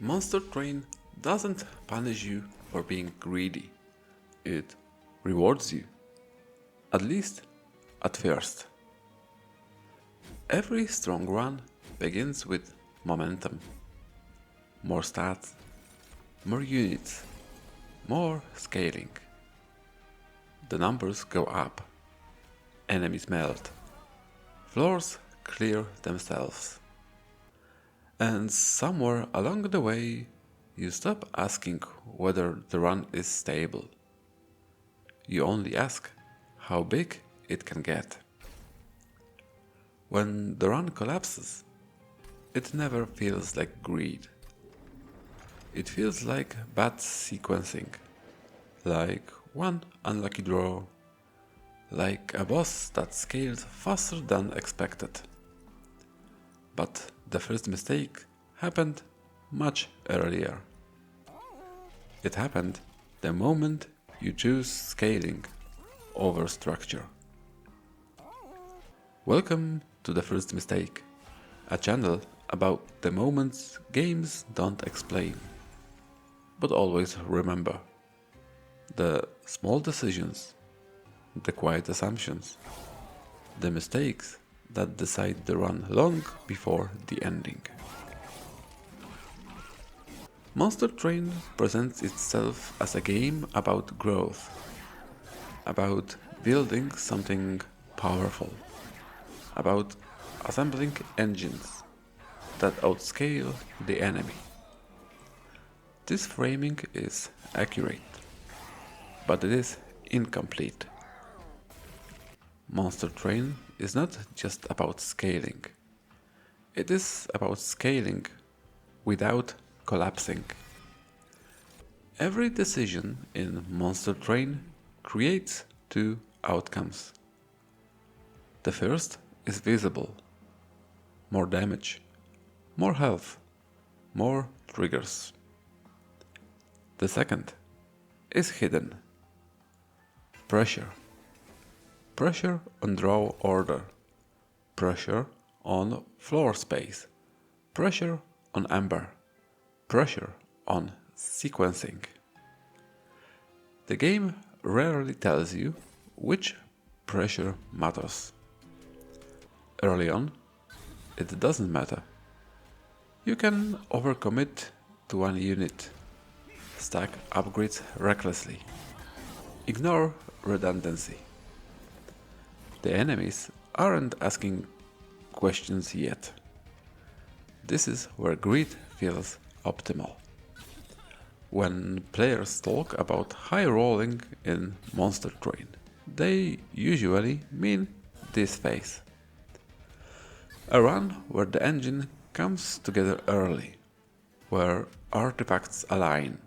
Monster Train doesn't punish you for being greedy. It rewards you. At least at first. Every strong run begins with momentum. More stats, more units, more scaling. The numbers go up. Enemies melt. Floors clear themselves. And somewhere along the way, you stop asking whether the run is stable. You only ask how big it can get. When the run collapses, it never feels like greed. It feels like bad sequencing, like one unlucky draw, like a boss that scaled faster than expected. But the first mistake happened much earlier. It happened the moment you choose scaling over structure. Welcome to The First Mistake, a channel about the moments games don't explain, but always remember. The small decisions, the quiet assumptions, the mistakes that decide the run long before the ending. Monster Train presents itself as a game about growth, about building something powerful, about assembling engines that outscale the enemy. This framing is accurate, but it is incomplete. Monster Train is not just about scaling. It is about scaling without collapsing. Every decision in Monster Train creates two outcomes. The first is visible. More damage, more health, more triggers. The second is hidden. Pressure. Pressure on draw order. Pressure on floor space. Pressure on amber. Pressure on sequencing. The game rarely tells you which pressure matters. Early on, it doesn't matter. You can overcommit to one unit, stack upgrades recklessly, ignore redundancy. The enemies aren't asking questions yet. This is where greed feels optimal. When players talk about high rolling in Monster Train, they usually mean this phase. A run where the engine comes together early, where artifacts align,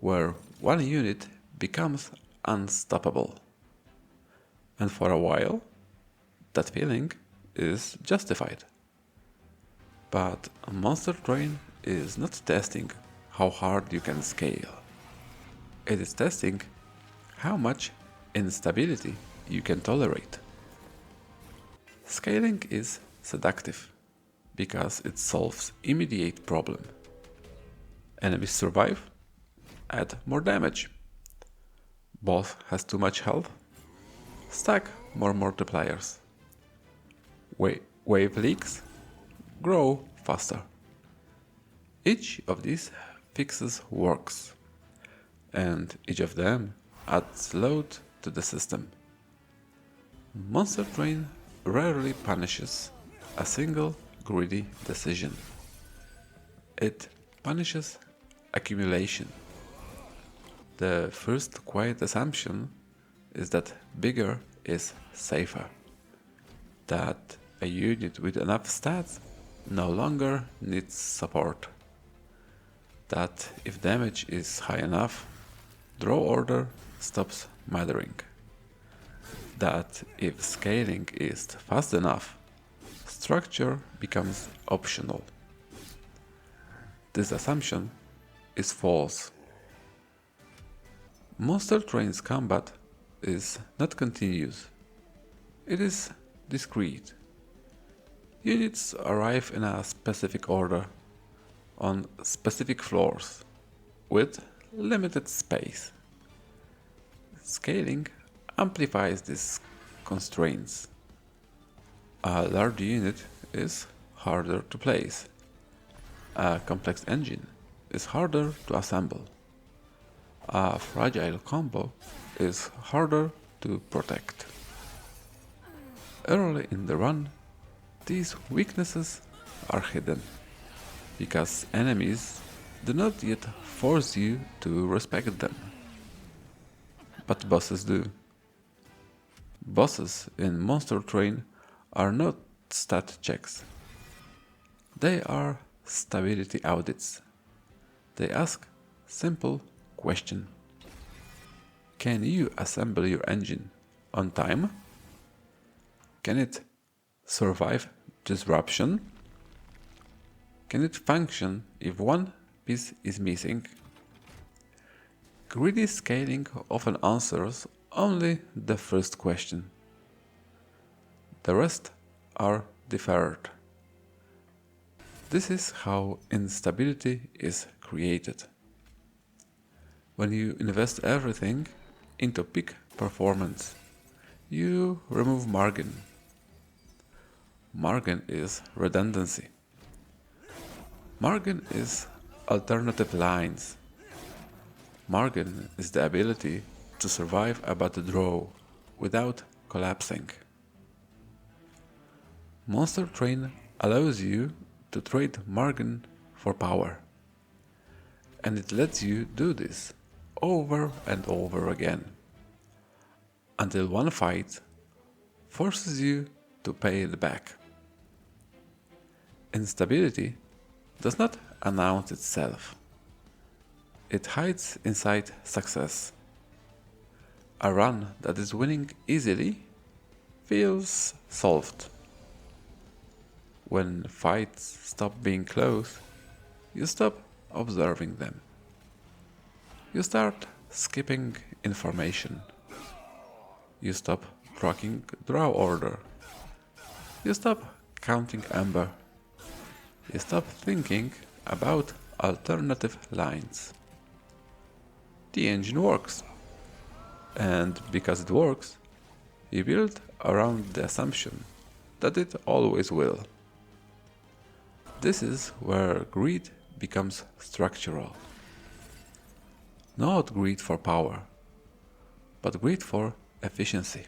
where one unit becomes unstoppable. And for a while, that feeling is justified. But a Monster Train is not testing how hard you can scale. It is testing how much instability you can tolerate. Scaling is seductive because it solves immediate problem. Enemies survive, add more damage. Boss has too much health, stack more multipliers. Wave leaks, grow faster. Each of these fixes works, and each of them adds load to the system. Monster Train rarely punishes a single greedy decision. It punishes accumulation. The first quiet assumption is that bigger is safer. That a unit with enough stats no longer needs support. That if damage is high enough, draw order stops mattering. That if scaling is fast enough, structure becomes optional. This assumption is false. Monster Train's combat is not continuous. It is discrete. Units arrive in a specific order, on specific floors with limited space. Scaling amplifies these constraints. A large unit is harder to place. A complex engine is harder to assemble. A fragile combo is harder to protect. Early in the run, these weaknesses are hidden, because enemies do not yet force you to respect them. But bosses do. Bosses in Monster Train are not stat checks. They are stability audits. They ask simple question. Can you assemble your engine on time? Can it survive disruption? Can it function if one piece is missing? Greedy scaling often answers only the first question. The rest are deferred. This is how instability is created. When you invest everything into peak performance, you remove margin. Margin is redundancy. Margin is alternative lines. Margin is the ability to survive a bad draw without collapsing. Monster Train allows you to trade margin for power, and it lets you do this over and over again, until one fight forces you to pay it back. Instability does not announce itself. It hides inside success. A run that is winning easily feels solved. When fights stop being close, you stop observing them. You start skipping information. You stop tracking draw order. You stop counting amber. You stop thinking about alternative lines. The engine works. And because it works, you build around the assumption that it always will. This is where greed becomes structural. Not greed for power, but greed for efficiency.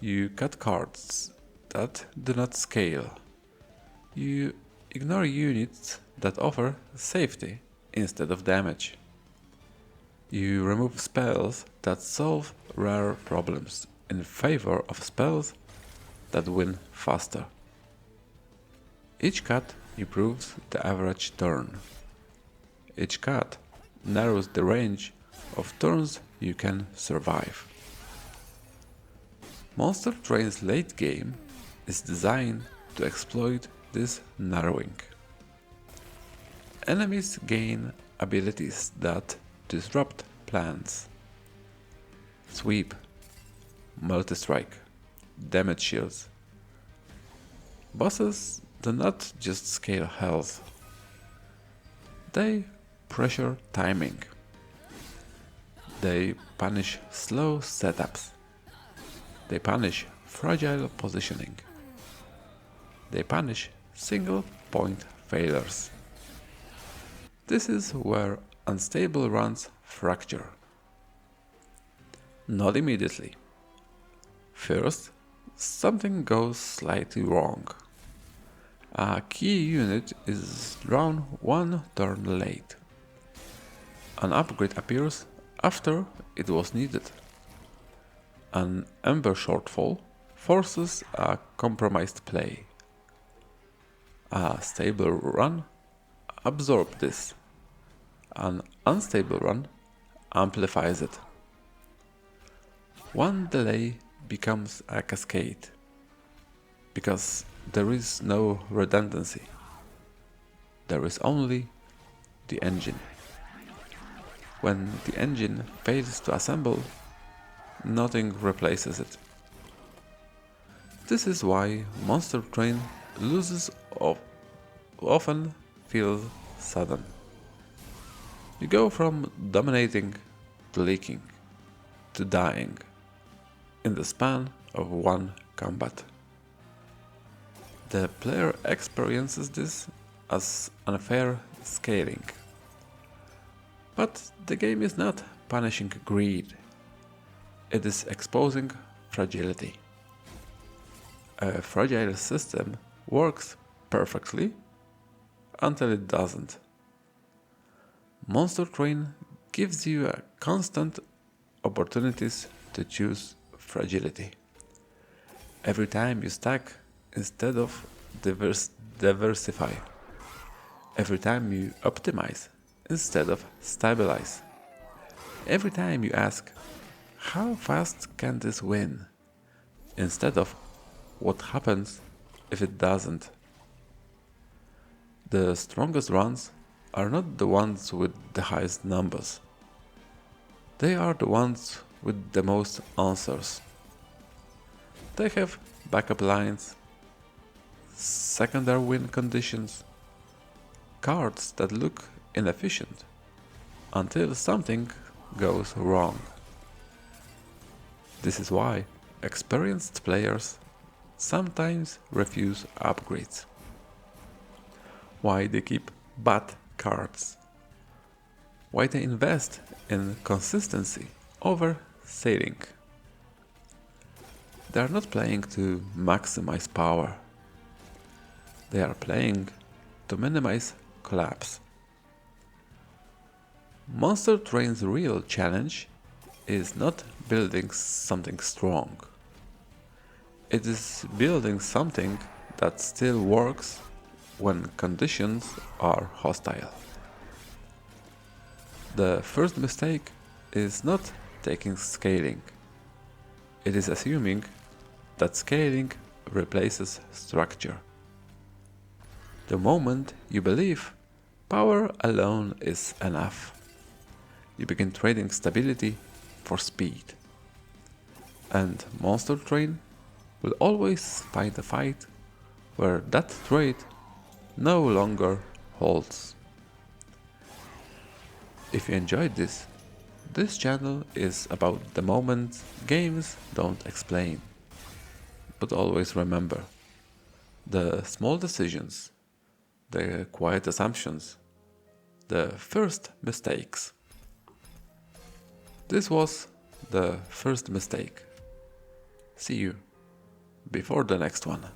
You cut cards that do not scale. You ignore units that offer safety instead of damage. You remove spells that solve rare problems in favor of spells that win faster. Each cut improves the average turn. Each cut narrows the range of turns you can survive. Monster Train's late game is designed to exploit this narrowing. Enemies gain abilities that disrupt plans. Sweep, multi-strike, damage shields. Bosses do not just scale health. They pressure timing. They punish slow setups. They punish fragile positioning. They punish single point failures. This is where unstable runs fracture. Not immediately. First, something goes slightly wrong. A key unit is drawn one turn late. An upgrade appears after it was needed. An Ember shortfall forces a compromised play. A stable run absorbs this. An unstable run amplifies it. One delay becomes a cascade, because there is no redundancy. There is only the engine. When the engine fails to assemble, nothing replaces it. This is why Monster Train loses often feel sudden. You go from dominating to leaking to dying in the span of one combat. The player experiences this as unfair scaling. But the game is not punishing greed. It is exposing fragility. A fragile system works perfectly until it doesn't. Monster Train gives you a constant opportunities to choose fragility. Every time you stack instead of diversify. Every time you optimize instead of stabilize. Every time you ask, how fast can this win? Instead of what happens if it doesn't. The strongest runs are not the ones with the highest numbers. They are the ones with the most answers. They have backup lines, secondary win conditions, cards that look inefficient until something goes wrong. This is why experienced players sometimes refuse upgrades. Why they keep bad cards. Why they invest in consistency over sailing. They are not playing to maximize power. They are playing to minimize collapse. Monster Train's real challenge is not building something strong. It is building something that still works when conditions are hostile. The first mistake is not taking scaling. It is assuming that scaling replaces structure. The moment you believe power alone is enough, you begin trading stability for speed. And Monster Train will always fight a fight where that trade no longer holds. If you enjoyed this channel is about the moment games don't explain. But always remember, the small decisions, the quiet assumptions, the first mistakes. This was the first mistake. See you before the next one.